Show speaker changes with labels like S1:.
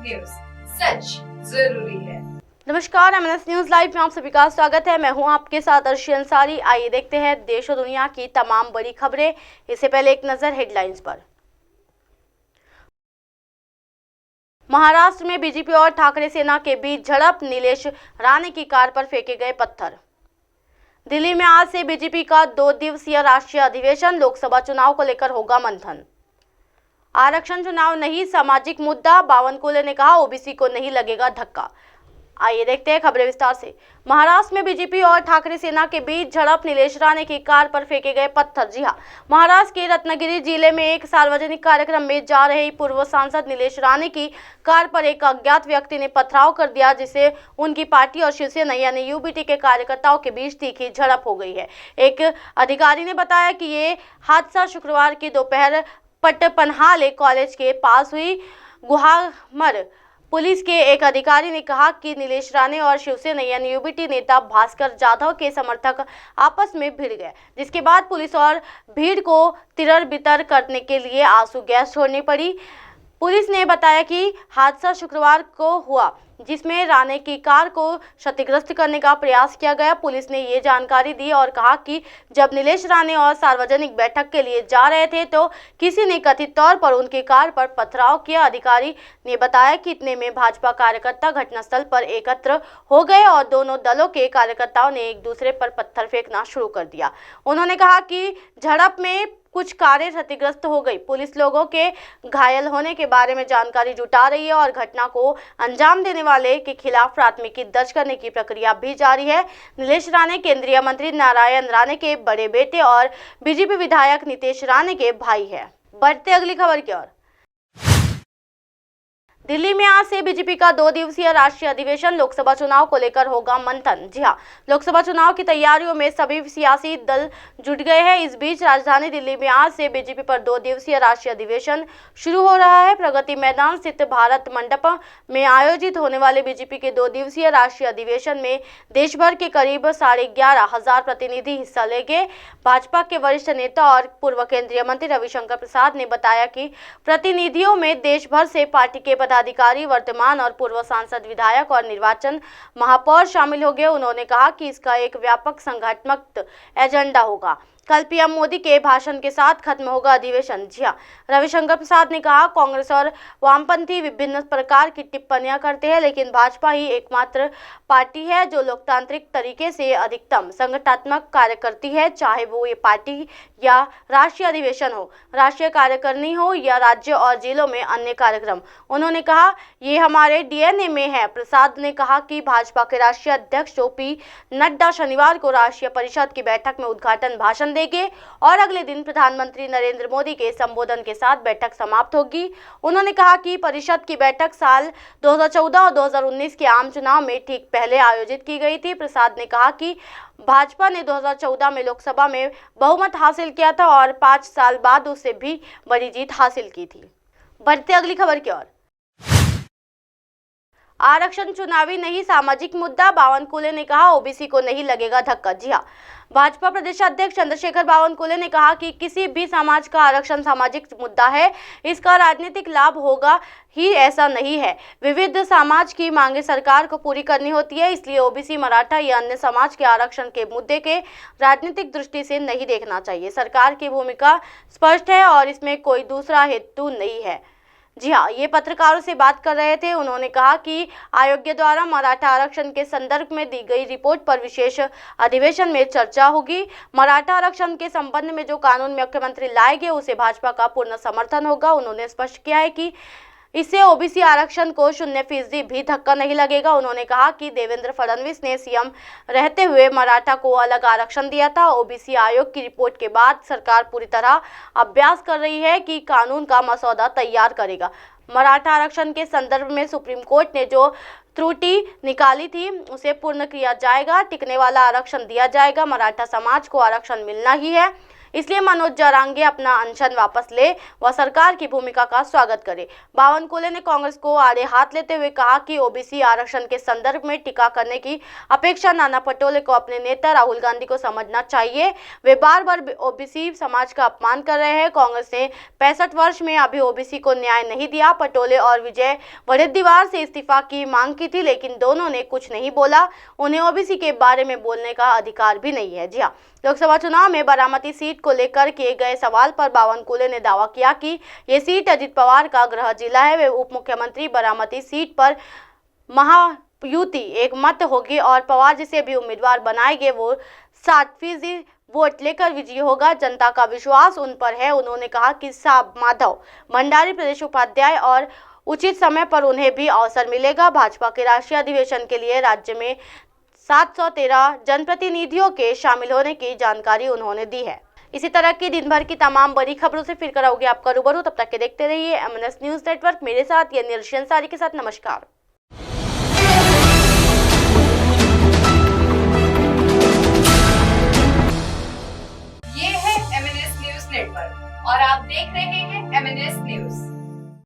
S1: News, सच जरूरी है।
S2: नमस्कार, एमएनएस न्यूज लाइव में आप सभी का स्वागत है। मैं हूं आपके साथ अर्शी अंसारी। आइए देखते हैं देश और दुनिया की तमाम बड़ी खबरें। इससे पहले एक नजर हेडलाइंस पर। महाराष्ट्र में बीजेपी और ठाकरे सेना के बीच झड़प, नीलेश राणे की कार पर फेंके गए पत्थर। दिल्ली में आज से बीजेपी का 2 दिवसीय राष्ट्रीय अधिवेशन, लोकसभा चुनाव को लेकर होगा मंथन। आरक्षण चुनाव नहीं, सामाजिक मुद्दा, बावनकुले ने कहा ओबीसी को नहीं लगेगा धक्का। आइए देखते हैं खबरें विस्तार से। महाराष्ट्र में बीजेपी और ठाकरे सेना के बीच झड़प, नीलेश राणे की कार पर फेंके गए पत्थर। जी हां, महाराष्ट्र के रत्नागिरी जिले में एक सार्वजनिक कार्यक्रम में जा रहे पूर्व सांसद नीलेश राणे की कार पर एक अज्ञात व्यक्ति ने पथराव कर दिया, जिससे उनकी पार्टी और शिवसेना यानी यूबीटी के कार्यकर्ताओं के बीच तीखी झड़प हो गई है। एक अधिकारी ने बताया कि ये हादसा शुक्रवार की दोपहर पटपनहाले कॉलेज के पास हुई। गुहामर पुलिस के एक अधिकारी ने कहा कि नीलेश राणे और शिवसेना यानी यूबीटी नेता भास्कर जाधव के समर्थक आपस में भिड़ गए, जिसके बाद पुलिस और भीड़ को तितर-बितर करने के लिए आंसू गैस छोड़नी पड़ी। पुलिस ने बताया कि हादसा शुक्रवार को हुआ, जिसमें राणे की कार को क्षतिग्रस्त करने का प्रयास किया गया। पुलिस ने ये जानकारी दी और कहा कि जब नीलेश राणे और सार्वजनिक बैठक के लिए जा रहे थे तो किसी ने कथित तौर पर उनकी कार पर पथराव किया। अधिकारी ने बताया कि इतने में भाजपा कार्यकर्ता घटनास्थल पर एकत्र हो गए और दोनों दलों के कार्यकर्ताओं ने एक दूसरे पर पत्थर फेंकना शुरू कर दिया। उन्होंने कहा कि झड़प में कुछ कारें क्षतिग्रस्त हो गई। पुलिस लोगों के घायल होने के बारे में जानकारी जुटा रही है और घटना को अंजाम देने वाले के खिलाफ प्राथमिकी दर्ज करने की प्रक्रिया भी जारी है। नीलेश राणे केंद्रीय मंत्री नारायण राणे के बड़े बेटे और बीजेपी विधायक नितेश राणे के भाई है। बढ़ते अगली खबर की ओर। दिल्ली में आज से बीजेपी का 2 दिवसीय राष्ट्रीय अधिवेशन, लोकसभा चुनाव को लेकर होगा मंथन। जी हां, लोकसभा चुनाव की तैयारियों में सभी सियासी दल जुट गए हैं। इस बीच राजधानी दिल्ली में आज से बीजेपी पर 2 दिवसीय राष्ट्रीय अधिवेशन शुरू हो रहा है। प्रगति मैदान स्थित भारत मंडप में आयोजित होने वाले बीजेपी के 2 दिवसीय राष्ट्रीय अधिवेशन में देश भर के करीब 11,500 प्रतिनिधि हिस्सा लेंगे। भाजपा के वरिष्ठ नेता और पूर्व केंद्रीय मंत्री रविशंकर प्रसाद ने बताया कि प्रतिनिधियों में देश भर से पार्टी के अधिकारी, वर्तमान और पूर्व सांसद, विधायक और निर्वाचन महापौर शामिल होंगे। उन्होंने कहा कि इसका एक व्यापक संगठनात्मक एजेंडा होगा। कल पीएम मोदी के भाषण के साथ खत्म होगा अधिवेशन। जी हां, रविशंकर प्रसाद ने कहा कांग्रेस और वामपंथी विभिन्न प्रकार की टिप्पणियां करते हैं, लेकिन भाजपा ही एकमात्र पार्टी है जो लोकतांत्रिक तरीके से अधिकतम संगठनात्मक कार्य करती है, चाहे वो ये पार्टी या राष्ट्रीय अधिवेशन हो, राष्ट्रीय कार्यकारिणी हो या राज्य और जिलों में अन्य कार्यक्रम। उन्होंने कहा ये हमारे डीएनए में है। प्रसाद ने कहा कि भाजपा के राष्ट्रीय अध्यक्ष जेपी नड्डा शनिवार को राष्ट्रीय परिषद की बैठक में उद्घाटन भाषण देंगे और अगले दिन प्रधानमंत्री नरेंद्र मोदी के संबोधन के साथ बैठक समाप्त होगी। उन्होंने कहा कि परिषद की बैठक साल 2014 और 2019 के आम चुनाव में ठीक पहले आयोजित की गई थी। प्रसाद ने कहा कि भाजपा ने 2014 में लोकसभा में बहुमत हासिल किया था और 5 साल बाद उससे भी बड़ी जीत हासिल की थी। बढ़ते अगली खबर की ओर। आरक्षण चुनावी नहीं, सामाजिक मुद्दा, बावनकुले ने कहा ओबीसी को नहीं लगेगा धक्का। जी हां, भाजपा प्रदेश अध्यक्ष चंद्रशेखर बावनकुले ने कहा कि किसी भी समाज का आरक्षण सामाजिक मुद्दा है, इसका राजनीतिक लाभ होगा ही ऐसा नहीं है। विविध समाज की मांगे सरकार को पूरी करनी होती है, इसलिए ओबीसी, मराठा या अन्य समाज के आरक्षण के मुद्दे के राजनीतिक दृष्टि से नहीं देखना चाहिए। सरकार की भूमिका स्पष्ट है और इसमें कोई दूसरा हेतु नहीं है। जी हाँ, ये पत्रकारों से बात कर रहे थे। उन्होंने कहा कि आयोग द्वारा मराठा आरक्षण के संदर्भ में दी गई रिपोर्ट पर विशेष अधिवेशन में चर्चा होगी। मराठा आरक्षण के संबंध में जो कानून मुख्यमंत्री लाएंगे उसे भाजपा का पूर्ण समर्थन होगा। उन्होंने स्पष्ट किया है कि इससे ओबीसी आरक्षण को 0% भी धक्का नहीं लगेगा। उन्होंने कहा कि देवेंद्र फडणवीस ने सीएम रहते हुए मराठा को अलग आरक्षण दिया था। ओबीसी आयोग की रिपोर्ट के बाद सरकार पूरी तरह अभ्यास कर रही है कि कानून का मसौदा तैयार करेगा। मराठा आरक्षण के संदर्भ में सुप्रीम कोर्ट ने जो त्रुटि निकाली थी उसे पूर्ण किया जाएगा। टिकने वाला आरक्षण दिया जाएगा। मराठा समाज को आरक्षण मिलना ही है। इसलिए मनोज जरांगे अपना अनशन वापस ले व सरकार की भूमिका का स्वागत करे। बावनकुले ने कांग्रेस को आड़े हाथ लेते हुए कहा कि ओबीसी आरक्षण के संदर्भ में टीका करने की अपेक्षा नाना पटोले को अपने नेता राहुल गांधी को समझना चाहिए। वे बार बार ओबीसी समाज का अपमान कर रहे हैं। कांग्रेस ने 65 वर्ष में अभी ओबीसी को न्याय नहीं दिया। पटोले और विजय वडेट्टीवार से इस्तीफा की मांग की थी, लेकिन दोनों ने कुछ नहीं बोला। उन्हें ओबीसी के बारे में बोलने का अधिकार भी नहीं है। जी हाँ, लोकसभा चुनाव में बारामती सीट को लेकर किए गए सवाल पर बावनकुले ने दावा किया कि ये सीट अजित पवार का गृह जिला है। वे उप मुख्यमंत्री बारामती सीट पर महायुति एक मत होगी और पवार जिसे भी उम्मीदवार बनाएंगे वो 60% वोट लेकर विजयी होगा। जनता का विश्वास उन पर है। उन्होंने कहा कि साब माधव भंडारी प्रदेश उपाध्याय और उचित समय पर उन्हें भी अवसर मिलेगा। भाजपा के राष्ट्रीय अधिवेशन के लिए राज्य में 713 जनप्रतिनिधियों के शामिल होने की जानकारी उन्होंने दी है। इसी तरह की दिन भर की तमाम बड़ी खबरों से फिर कराओगे आपका रूबरू। तब तक के देखते रहिए एमएनएस न्यूज नेटवर्क। मेरे साथ ये निर्शन सारी के साथ नमस्कार।
S1: ये है एमएनएस न्यूज नेटवर्क और आप देख रहे हैं